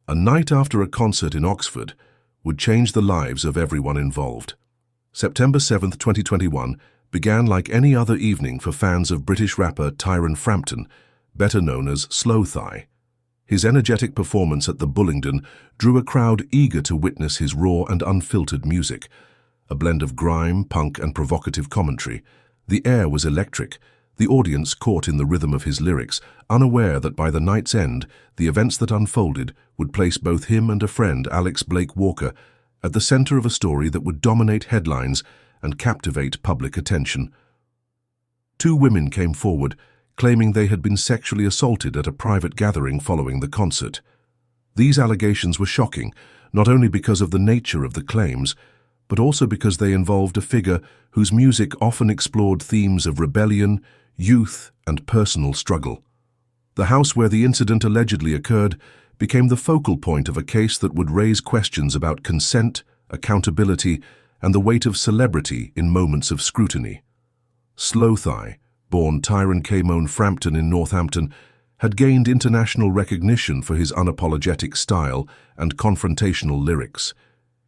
A night after a concert in Oxford would change the lives of everyone involved. September 7, 2021 began like any other evening for fans of British rapper Tyron Frampton, better known as Slowthai. His energetic performance at the Bullingdon drew a crowd eager to witness his raw and unfiltered music. A blend of grime, punk and provocative commentary. The air was electric, the audience caught in the rhythm of his lyrics, unaware that by the night's end, the events that unfolded would place both him and a friend, Alex Blake Walker, at the center of a story that would dominate headlines and captivate public attention. Two women came forward, claiming they had been sexually assaulted at a private gathering following the concert. These allegations were shocking, not only because of the nature of the claims, but also because they involved a figure whose music often explored themes of rebellion, youth, and personal struggle. The house where the incident allegedly occurred became the focal point of a case that would raise questions about consent, accountability, and the weight of celebrity in moments of scrutiny. Slowthai, born Tyron Kaymone Frampton in Northampton, had gained international recognition for his unapologetic style and confrontational lyrics.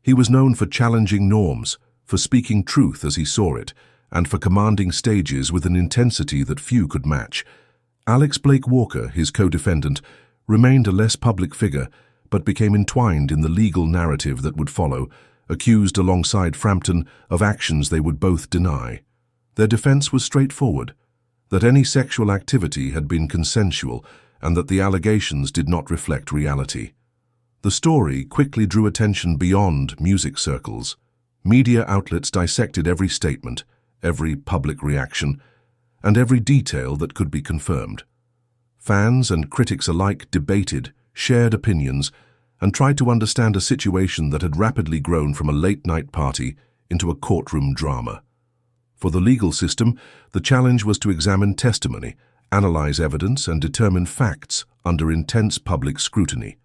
He was known for challenging norms, for speaking truth as he saw it, and for commanding stages with an intensity that few could match. Alex Blake Walker, his co-defendant, remained a less public figure, but became entwined in the legal narrative that would follow, accused alongside Frampton of actions they would both deny. Their defense was straightforward, that any sexual activity had been consensual and that the allegations did not reflect reality. The story quickly drew attention beyond music circles. Media outlets dissected every statement, every public reaction, and every detail that could be confirmed. Fans and critics alike debated, shared opinions, and tried to understand a situation that had rapidly grown from a late-night party into a courtroom drama. For the legal system, the challenge was to examine testimony, analyze evidence, and determine facts under intense public scrutiny.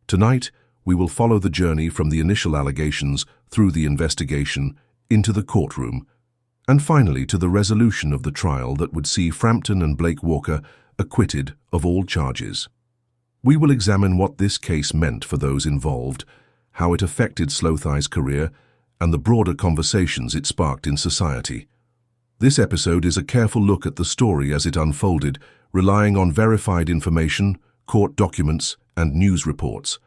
Tonight, we will follow the journey from the initial allegations through the investigation, into the courtroom, and finally to the resolution of the trial that would see Frampton and Blake Walker acquitted of all charges. We will examine what this case meant for those involved, how it affected Slowthai's career, and the broader conversations it sparked in society. This episode is a careful look at the story as it unfolded, relying on verified information, court documents, and news reports.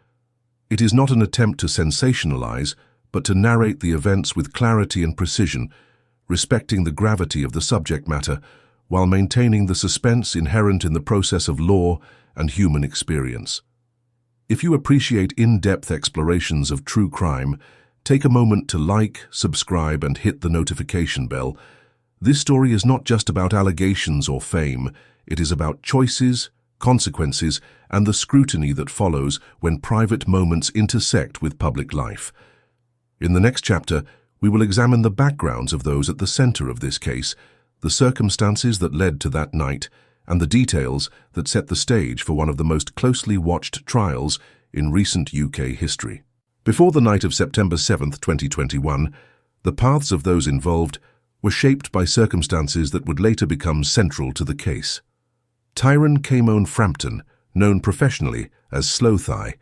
It is not an attempt to sensationalize, but to narrate the events with clarity and precision, respecting the gravity of the subject matter, while maintaining the suspense inherent in the process of law and human experience. If you appreciate in-depth explorations of true crime, take a moment to like, subscribe, and hit the notification bell. This story is not just about allegations or fame. It is about choices, consequences, and the scrutiny that follows when private moments intersect with public life. In the next chapter, we will examine the backgrounds of those at the center of this case, the circumstances that led to that night, and the details that set the stage for one of the most closely watched trials in recent UK history. Before the night of September 7, 2021, the paths of those involved were shaped by circumstances that would later become central to the case. Tyron Kaymone Frampton, known professionally as Slowthai,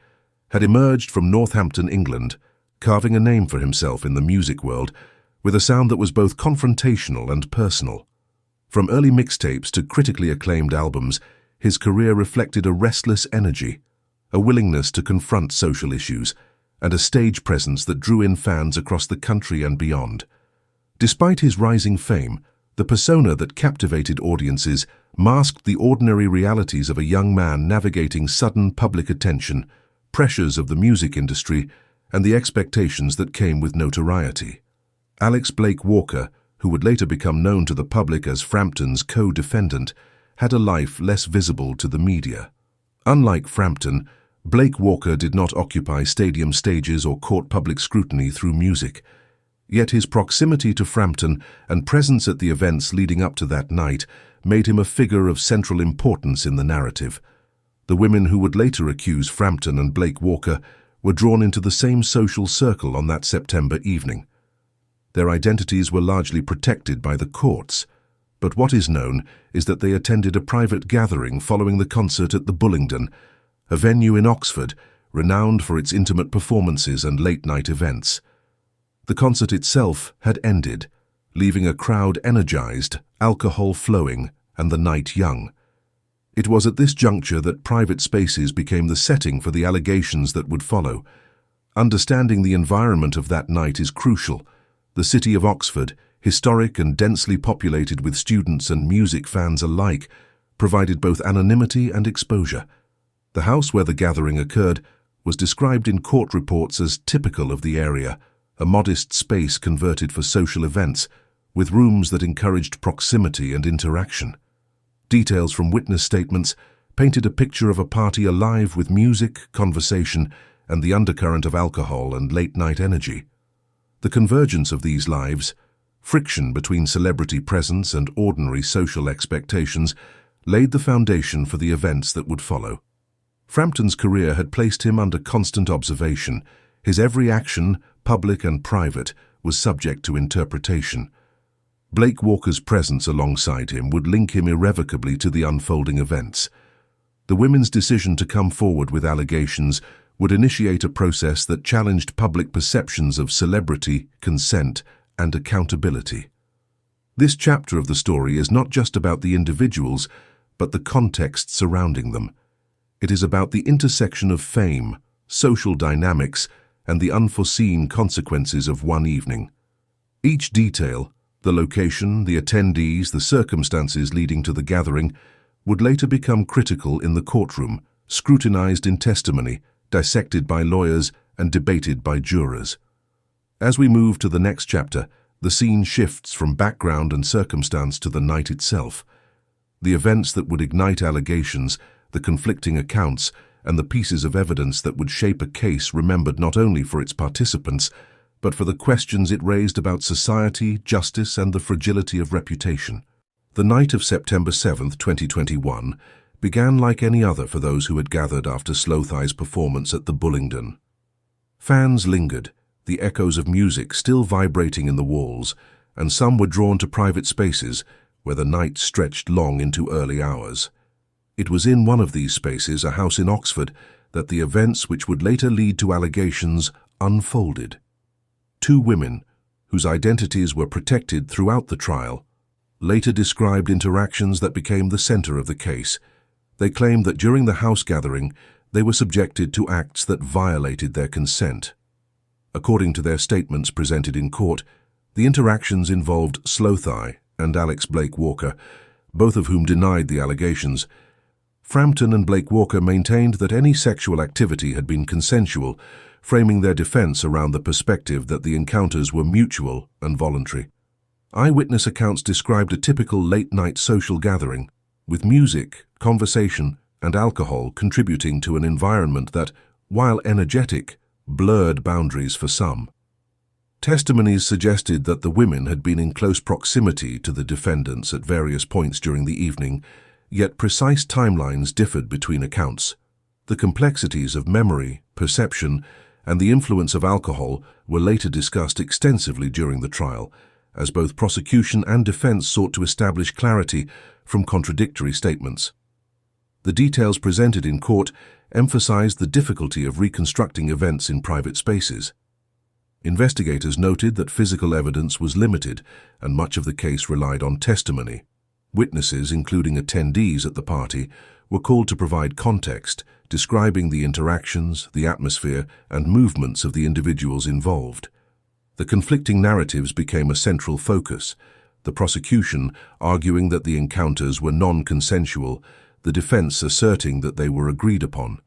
had emerged from Northampton, England, carving a name for himself in the music world with a sound that was both confrontational and personal. From early mixtapes to critically acclaimed albums, his career reflected a restless energy, a willingness to confront social issues, and a stage presence that drew in fans across the country and beyond. Despite his rising fame, the persona that captivated audiences masked the ordinary realities of a young man navigating sudden public attention, pressures of the music industry, and the expectations that came with notoriety. Alex Blake Walker, who would later become known to the public as Frampton's co-defendant, had a life less visible to the media. Unlike Frampton, Blake Walker did not occupy stadium stages or court public scrutiny through music. Yet his proximity to Frampton and presence at the events leading up to that night made him a figure of central importance in the narrative. The women who would later accuse Frampton and Blake Walker were drawn into the same social circle on that September evening. Their identities were largely protected by the courts, but what is known is that they attended a private gathering following the concert at the Bullingdon, a venue in Oxford renowned for its intimate performances and late-night events. The concert itself had ended, leaving a crowd energized, alcohol flowing, and the night young. It was at this juncture that private spaces became the setting for the allegations that would follow. Understanding the environment of that night is crucial. The city of Oxford, historic and densely populated with students and music fans alike, provided both anonymity and exposure. The house where the gathering occurred was described in court reports as typical of the area, a modest space converted for social events, with rooms that encouraged proximity and interaction. Details from witness statements painted a picture of a party alive with music, conversation, and the undercurrent of alcohol and late-night energy. The convergence of these lives, friction between celebrity presence and ordinary social expectations, laid the foundation for the events that would follow. Frampton's career had placed him under constant observation. His every action, public and private, was subject to interpretation. Blake Walker's presence alongside him would link him irrevocably to the unfolding events. The women's decision to come forward with allegations would initiate a process that challenged public perceptions of celebrity, consent, and accountability. This chapter of the story is not just about the individuals, but the context surrounding them. It is about the intersection of fame, social dynamics, and the unforeseen consequences of one evening. Each detail, the location, the attendees, the circumstances leading to the gathering, would later become critical in the courtroom, scrutinized in testimony, dissected by lawyers, and debated by jurors. As we move to the next chapter, the scene shifts from background and circumstance to the night itself. The events that would ignite allegations, the conflicting accounts, and the pieces of evidence that would shape a case remembered not only for its participants, but for the questions it raised about society, justice, and the fragility of reputation. The night of September 7, 2021, began like any other for those who had gathered after Slowthai's performance at the Bullingdon. Fans lingered, the echoes of music still vibrating in the walls, and some were drawn to private spaces where the night stretched long into early hours. It was in one of these spaces, a house in Oxford, that the events which would later lead to allegations unfolded. Two women, whose identities were protected throughout the trial, later described interactions that became the center of the case. They claimed that during the house gathering, they were subjected to acts that violated their consent. According to their statements presented in court, the interactions involved Slowthai and Alex Blake Walker, both of whom denied the allegations. Frampton and Blake Walker maintained that any sexual activity had been consensual, framing their defense around the perspective that the encounters were mutual and voluntary. Eyewitness accounts described a typical late-night social gathering, with music, conversation, and alcohol contributing to an environment that, while energetic, blurred boundaries for some. Testimonies suggested that the women had been in close proximity to the defendants at various points during the evening, yet precise timelines differed between accounts. The complexities of memory, perception, and the influence of alcohol were later discussed extensively during the trial, as both prosecution and defense sought to establish clarity from contradictory statements. The details presented in court emphasized the difficulty of reconstructing events in private spaces. Investigators noted that physical evidence was limited and much of the case relied on testimony. Witnesses, including attendees at the party, were called to provide context, describing the interactions, the atmosphere, and movements of the individuals involved. The conflicting narratives became a central focus, the prosecution arguing that the encounters were non-consensual, the defense asserting that they were agreed upon.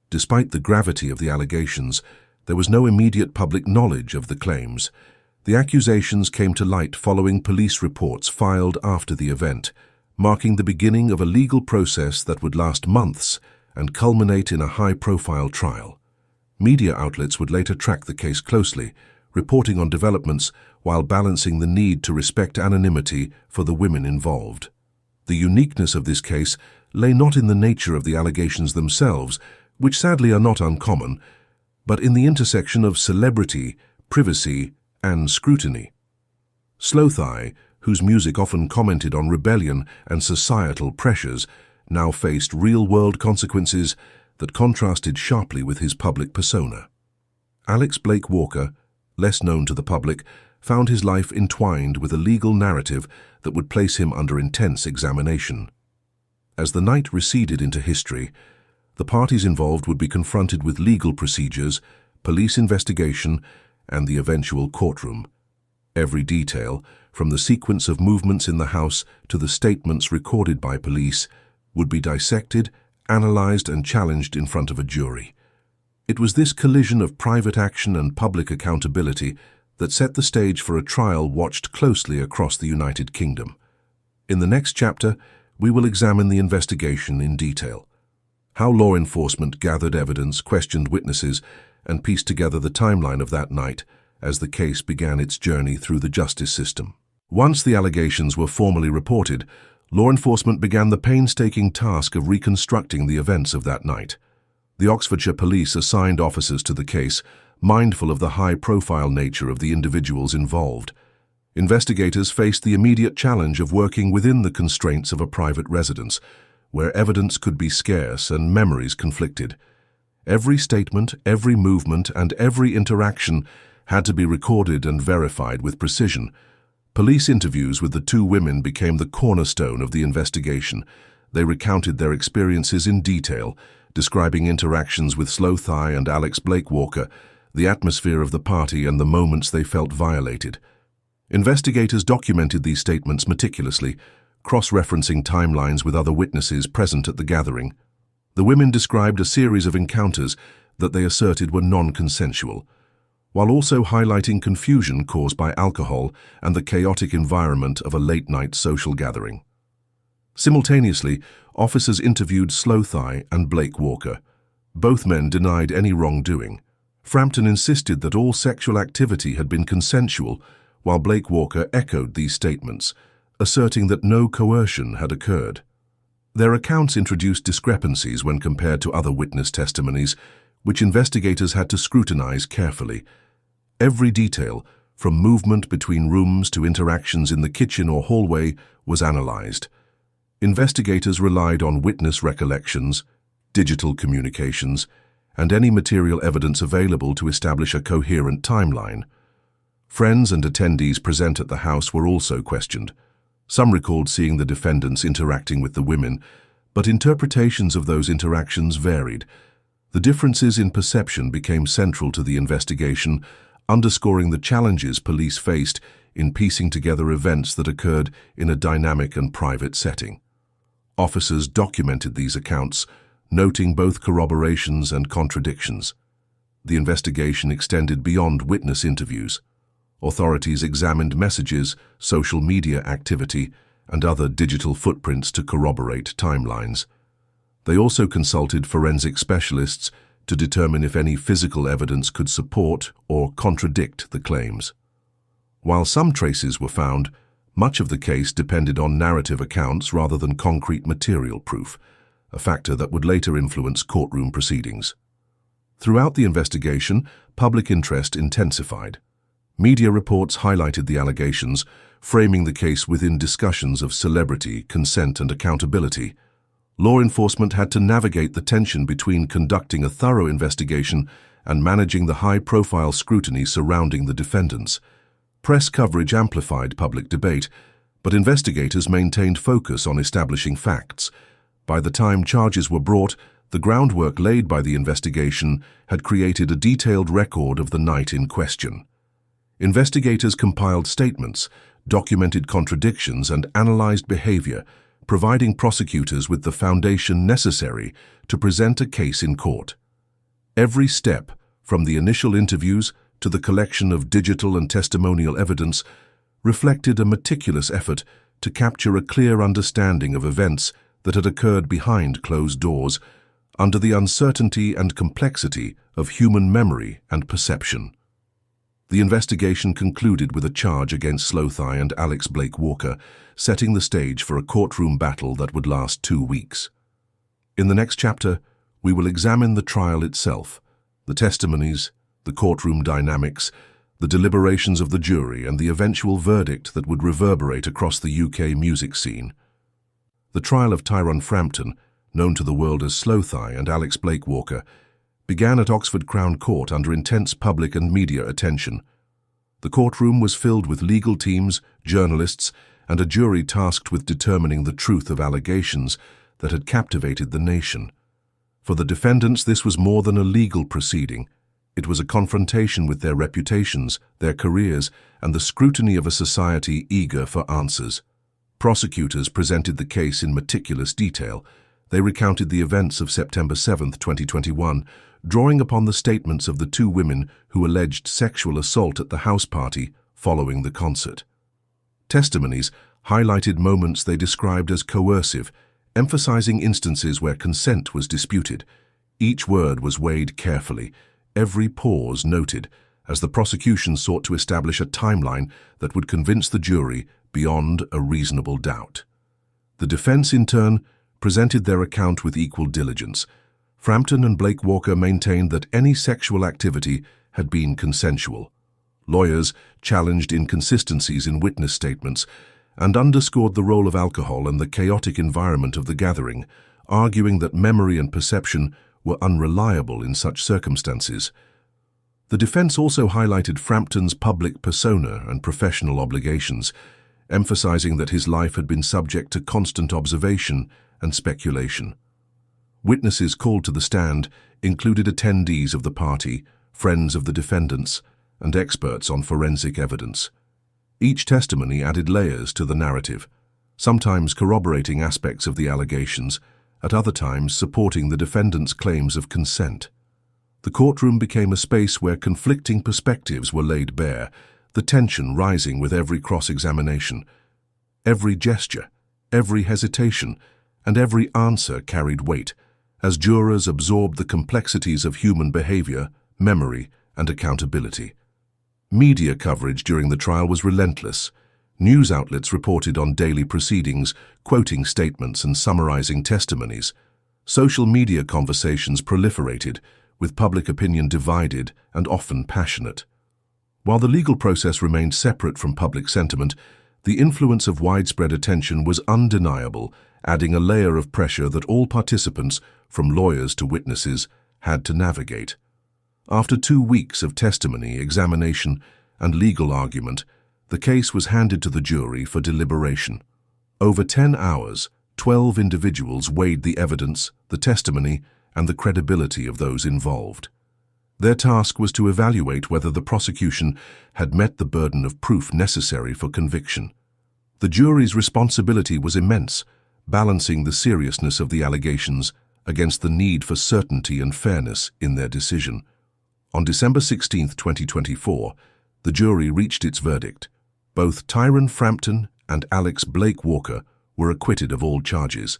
Despite the gravity of the allegations, there was no immediate public knowledge of the claims. The accusations came to light following police reports filed after the event, marking the beginning of a legal process that would last months and culminate in a high-profile trial. Media outlets would later track the case closely, reporting on developments while balancing the need to respect anonymity for the women involved. The uniqueness of this case lay not in the nature of the allegations themselves, which sadly are not uncommon, but in the intersection of celebrity, privacy, and scrutiny. Slowthai, whose music often commented on rebellion and societal pressures, now faced real-world consequences that contrasted sharply with his public persona. Alex Blake Walker, less known to the public, found his life entwined with a legal narrative that would place him under intense examination. As the night receded into history, the parties involved would be confronted with legal procedures, police investigation, and the eventual courtroom. Every detail, from the sequence of movements in the house to the statements recorded by police, would be dissected, analyzed, and challenged in front of a jury. It was this collision of private action and public accountability that set the stage for a trial watched closely across the United Kingdom. In the next chapter, we will examine the investigation in detail. How law enforcement gathered evidence, questioned witnesses, and pieced together the timeline of that night as the case began its journey through the justice system. Once the allegations were formally reported, law enforcement began the painstaking task of reconstructing the events of that night. The Oxfordshire Police assigned officers to the case, mindful of the high-profile nature of the individuals involved. Investigators faced the immediate challenge of working within the constraints of a private residence, where evidence could be scarce and memories conflicted. Every statement, every movement, and every interaction had to be recorded and verified with precision. Police interviews with the two women became the cornerstone of the investigation. They recounted their experiences in detail, describing interactions with Slowthai and Alex Blake Walker, the atmosphere of the party, and the moments they felt violated. Investigators documented these statements meticulously, cross-referencing timelines with other witnesses present at the gathering. The women described a series of encounters that they asserted were non-consensual, while also highlighting confusion caused by alcohol and the chaotic environment of a late-night social gathering. Simultaneously, officers interviewed Slowthai and Blake Walker. Both men denied any wrongdoing. Frampton insisted that all sexual activity had been consensual, while Blake Walker echoed these statements, asserting that no coercion had occurred. Their accounts introduced discrepancies when compared to other witness testimonies, which investigators had to scrutinize carefully. Every detail, from movement between rooms to interactions in the kitchen or hallway, was analyzed. Investigators relied on witness recollections, digital communications, and any material evidence available to establish a coherent timeline. Friends and attendees present at the house were also questioned. Some recalled seeing the defendants interacting with the women, but interpretations of those interactions varied. The differences in perception became central to the investigation, underscoring the challenges police faced in piecing together events that occurred in a dynamic and private setting. Officers documented these accounts, noting both corroborations and contradictions. The investigation extended beyond witness interviews. Authorities examined messages, social media activity, and other digital footprints to corroborate timelines. They also consulted forensic specialists to determine if any physical evidence could support or contradict the claims. While some traces were found, much of the case depended on narrative accounts rather than concrete material proof, a factor that would later influence courtroom proceedings. Throughout the investigation, public interest intensified. Media reports highlighted the allegations, framing the case within discussions of celebrity, consent, and accountability. Law enforcement had to navigate the tension between conducting a thorough investigation and managing the high-profile scrutiny surrounding the defendants. Press coverage amplified public debate, but investigators maintained focus on establishing facts. By the time charges were brought, the groundwork laid by the investigation had created a detailed record of the night in question. Investigators compiled statements, documented contradictions, and analyzed behavior, providing prosecutors with the foundation necessary to present a case in court. Every step, from the initial interviews to the collection of digital and testimonial evidence, reflected a meticulous effort to capture a clear understanding of events that had occurred behind closed doors, under the uncertainty and complexity of human memory and perception. The investigation concluded with a charge against Slowthai and Alex Blake Walker, setting the stage for a courtroom battle that would last 2 weeks. In the next chapter, we will examine the trial itself, the testimonies, the courtroom dynamics, the deliberations of the jury, and the eventual verdict that would reverberate across the UK music scene. The trial of Tyron Frampton, known to the world as Slowthai, and Alex Blake Walker, began at Oxford Crown Court under intense public and media attention. The courtroom was filled with legal teams, journalists, and a jury tasked with determining the truth of allegations that had captivated the nation. For the defendants, this was more than a legal proceeding. It was a confrontation with their reputations, their careers, and the scrutiny of a society eager for answers. Prosecutors presented the case in meticulous detail. They recounted the events of September 7, 2021, drawing upon the statements of the two women who alleged sexual assault at the house party following the concert. Testimonies highlighted moments they described as coercive, emphasizing instances where consent was disputed. Each word was weighed carefully, every pause noted, as the prosecution sought to establish a timeline that would convince the jury beyond a reasonable doubt. The defense, in turn, presented their account with equal diligence. Frampton and Blake Walker maintained that any sexual activity had been consensual. Lawyers challenged inconsistencies in witness statements and underscored the role of alcohol and the chaotic environment of the gathering, arguing that memory and perception were unreliable in such circumstances. The defense also highlighted Frampton's public persona and professional obligations, emphasizing that his life had been subject to constant observation and speculation. Witnesses called to the stand included attendees of the party, friends of the defendants, and experts on forensic evidence. Each testimony added layers to the narrative, sometimes corroborating aspects of the allegations, at other times supporting the defendant's claims of consent. The courtroom became a space where conflicting perspectives were laid bare, the tension rising with every cross-examination. Every gesture, every hesitation, and every answer carried weight, as jurors absorbed the complexities of human behavior, memory, and accountability. Media coverage during the trial was relentless. News outlets reported on daily proceedings, quoting statements and summarizing testimonies. Social media conversations proliferated, with public opinion divided and often passionate. While the legal process remained separate from public sentiment, the influence of widespread attention was undeniable, adding a layer of pressure that all participants, from lawyers to witnesses, had to navigate. After 2 weeks of testimony, examination, and legal argument, the case was handed to the jury for deliberation. Over 10 hours, 12 individuals weighed the evidence, the testimony, and the credibility of those involved. Their task was to evaluate whether the prosecution had met the burden of proof necessary for conviction. The jury's responsibility was immense, balancing the seriousness of the allegations against the need for certainty and fairness in their decision. On December 16, 2024, the jury reached its verdict. Both Tyron Frampton and Alex Blake Walker were acquitted of all charges.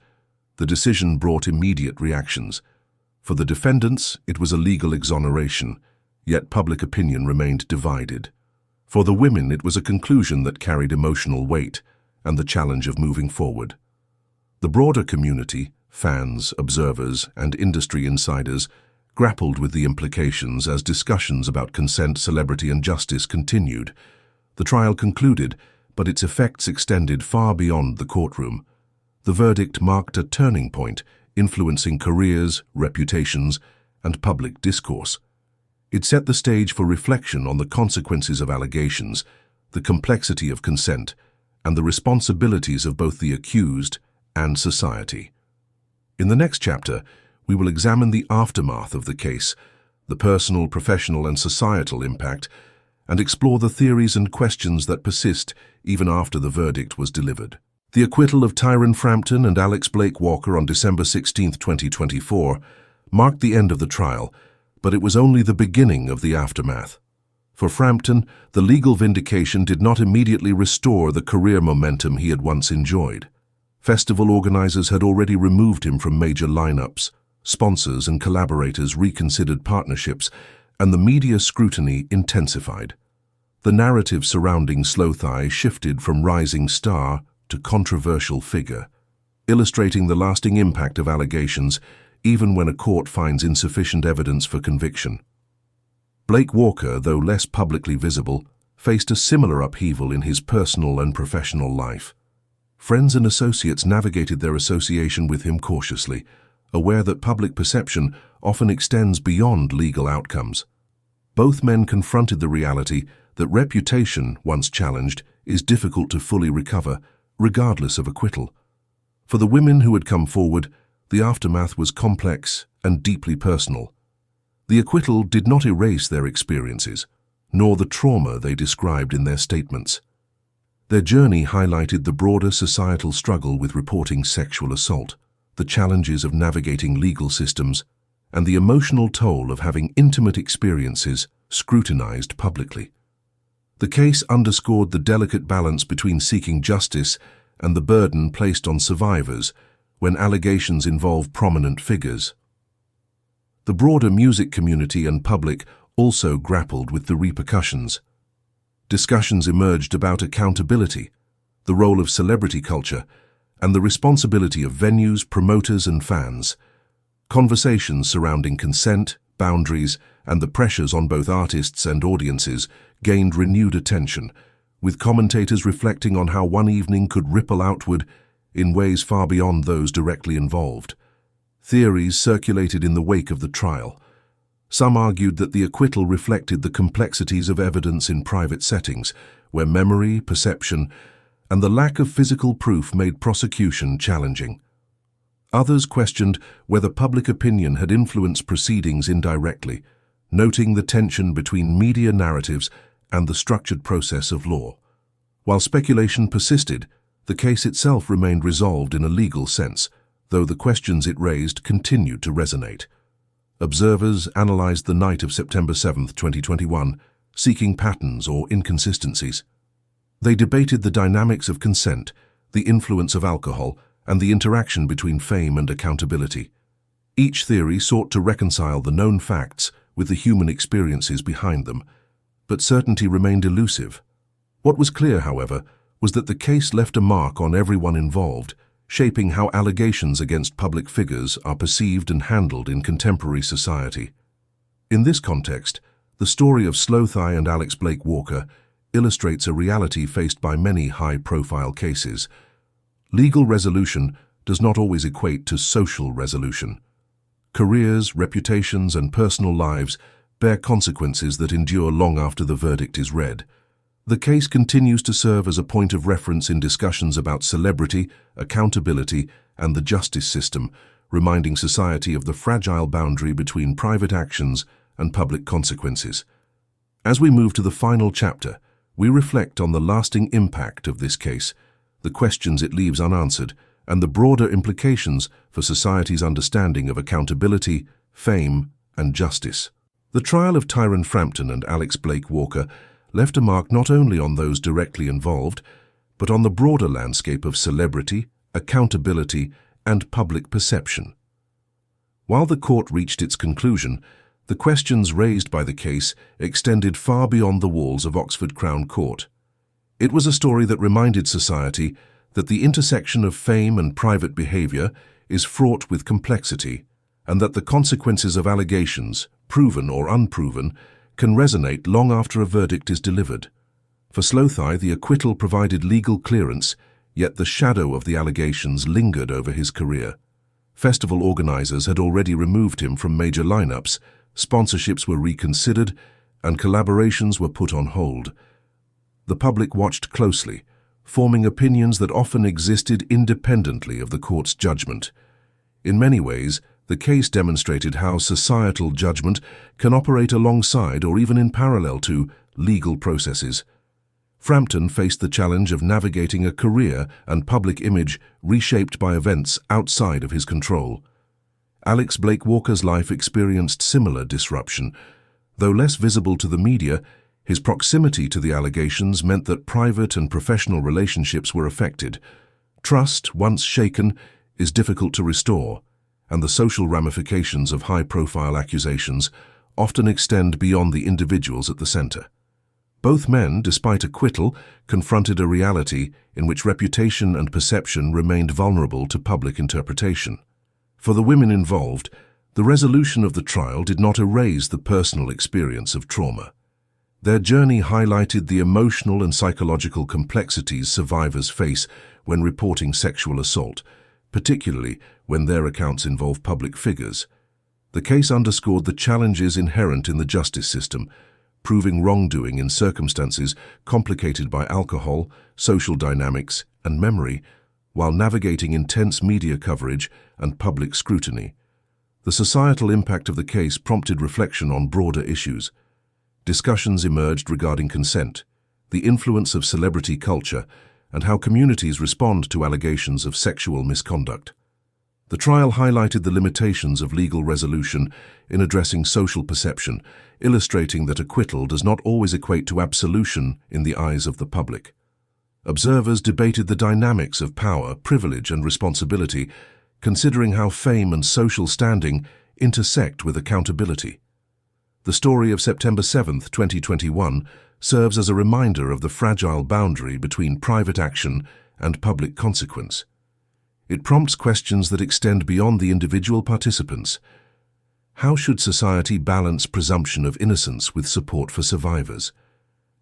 The decision brought immediate reactions. For the defendants, it was a legal exoneration, yet public opinion remained divided. For the women, it was a conclusion that carried emotional weight and the challenge of moving forward. The broader community, fans, observers, and industry insiders, grappled with the implications as discussions about consent, celebrity, and justice continued. The trial concluded, but its effects extended far beyond the courtroom. The verdict marked a turning point, influencing careers, reputations, and public discourse. It set the stage for reflection on the consequences of allegations, the complexity of consent, and the responsibilities of both the accused and society. In the next chapter, we will examine the aftermath of the case, the personal, professional, and societal impact, and explore the theories and questions that persist even after the verdict was delivered. The acquittal of Tyron Frampton and Alex Blake Walker on December 16, 2024, marked the end of the trial, but it was only the beginning of the aftermath. For Frampton, the legal vindication did not immediately restore the career momentum he had once enjoyed. Festival organizers had already removed him from major lineups, sponsors and collaborators reconsidered partnerships, and the media scrutiny intensified. The narrative surrounding Slowthai shifted from rising star to controversial figure, illustrating the lasting impact of allegations even when a court finds insufficient evidence for conviction. Blake Walker, though less publicly visible, faced a similar upheaval in his personal and professional life. Friends and associates navigated their association with him cautiously, aware that public perception often extends beyond legal outcomes. Both men confronted the reality that reputation, once challenged, is difficult to fully recover, regardless of acquittal. For the women who had come forward, the aftermath was complex and deeply personal. The acquittal did not erase their experiences, nor the trauma they described in their statements. Their journey highlighted the broader societal struggle with reporting sexual assault, the challenges of navigating legal systems, and the emotional toll of having intimate experiences scrutinized publicly. The case underscored the delicate balance between seeking justice and the burden placed on survivors when allegations involve prominent figures. The broader music community and public also grappled with the repercussions. Discussions emerged about accountability, the role of celebrity culture, and the responsibility of venues, promoters, and fans. Conversations surrounding consent, boundaries, and the pressures on both artists and audiences gained renewed attention, with commentators reflecting on how one evening could ripple outward in ways far beyond those directly involved. Theories circulated in the wake of the trial. Some argued that the acquittal reflected the complexities of evidence in private settings, where memory, perception, and the lack of physical proof made prosecution challenging. Others questioned whether public opinion had influenced proceedings indirectly, noting the tension between media narratives and the structured process of law. While speculation persisted, the case itself remained resolved in a legal sense, though the questions it raised continued to resonate. Observers analyzed the night of September 7, 2021, seeking patterns or inconsistencies. They debated the dynamics of consent, the influence of alcohol, and the interaction between fame and accountability. Each theory sought to reconcile the known facts with the human experiences behind them, but certainty remained elusive. What was clear, however, was that the case left a mark on everyone involved, shaping how allegations against public figures are perceived and handled in contemporary society. In this context, the story of Slowthai and Alex Blake Walker illustrates a reality faced by many high-profile cases. Legal resolution does not always equate to social resolution. Careers, reputations, and personal lives bear consequences that endure long after the verdict is read. The case continues to serve as a point of reference in discussions about celebrity, accountability, and the justice system, reminding society of the fragile boundary between private actions and public consequences. As we move to the final chapter, we reflect on the lasting impact of this case, the questions it leaves unanswered, and the broader implications for society's understanding of accountability, fame, and justice. The trial of Tyron Frampton and Alex Blake Walker left a mark not only on those directly involved, but on the broader landscape of celebrity, accountability, and public perception. While the court reached its conclusion, the questions raised by the case extended far beyond the walls of Oxford Crown Court. It was a story that reminded society that the intersection of fame and private behavior is fraught with complexity, and that the consequences of allegations, proven or unproven, can resonate long after a verdict is delivered. For Slowthai, the acquittal provided legal clearance, yet the shadow of the allegations lingered over his career. Festival organizers had already removed him from major lineups, sponsorships were reconsidered, and collaborations were put on hold. The public watched closely, forming opinions that often existed independently of the court's judgment. In many ways, the case demonstrated how societal judgment can operate alongside or even in parallel to legal processes. Frampton faced the challenge of navigating a career and public image reshaped by events outside of his control. Alex Blake Walker's life experienced similar disruption. Though less visible to the media, his proximity to the allegations meant that private and professional relationships were affected. Trust, once shaken, is difficult to restore, and the social ramifications of high-profile accusations often extend beyond the individuals at the center. Both men, despite acquittal, confronted a reality in which reputation and perception remained vulnerable to public interpretation. For the women involved, the resolution of the trial did not erase the personal experience of trauma. Their journey highlighted the emotional and psychological complexities survivors face when reporting sexual assault, particularly when their accounts involve public figures. The case underscored the challenges inherent in the justice system, proving wrongdoing in circumstances complicated by alcohol, social dynamics, and memory, while navigating intense media coverage and public scrutiny. The societal impact of the case prompted reflection on broader issues. Discussions emerged regarding consent, the influence of celebrity culture, and how communities respond to allegations of sexual misconduct. The trial highlighted the limitations of legal resolution in addressing social perception, illustrating that acquittal does not always equate to absolution in the eyes of the public. Observers debated the dynamics of power, privilege, and responsibility, considering how fame and social standing intersect with accountability. The story of September 7, 2021, serves as a reminder of the fragile boundary between private action and public consequence. It prompts questions that extend beyond the individual participants. How should society balance presumption of innocence with support for survivors?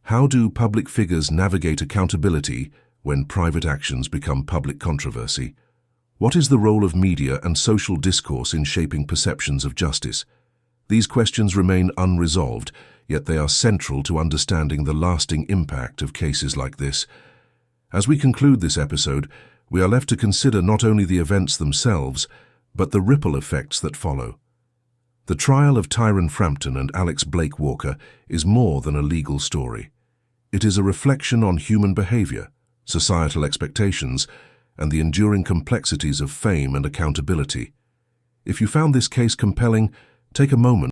How do public figures navigate accountability when private actions become public controversy? What is the role of media and social discourse in shaping perceptions of justice? These questions remain unresolved, yet they are central to understanding the lasting impact of cases like this. As we conclude this episode, we are left to consider not only the events themselves, but the ripple effects that follow. The trial of Tyron Frampton and Alex Blake Walker is more than a legal story. It is a reflection on human behavior, societal expectations, and the enduring complexities of fame and accountability. If you found this case compelling, take a moment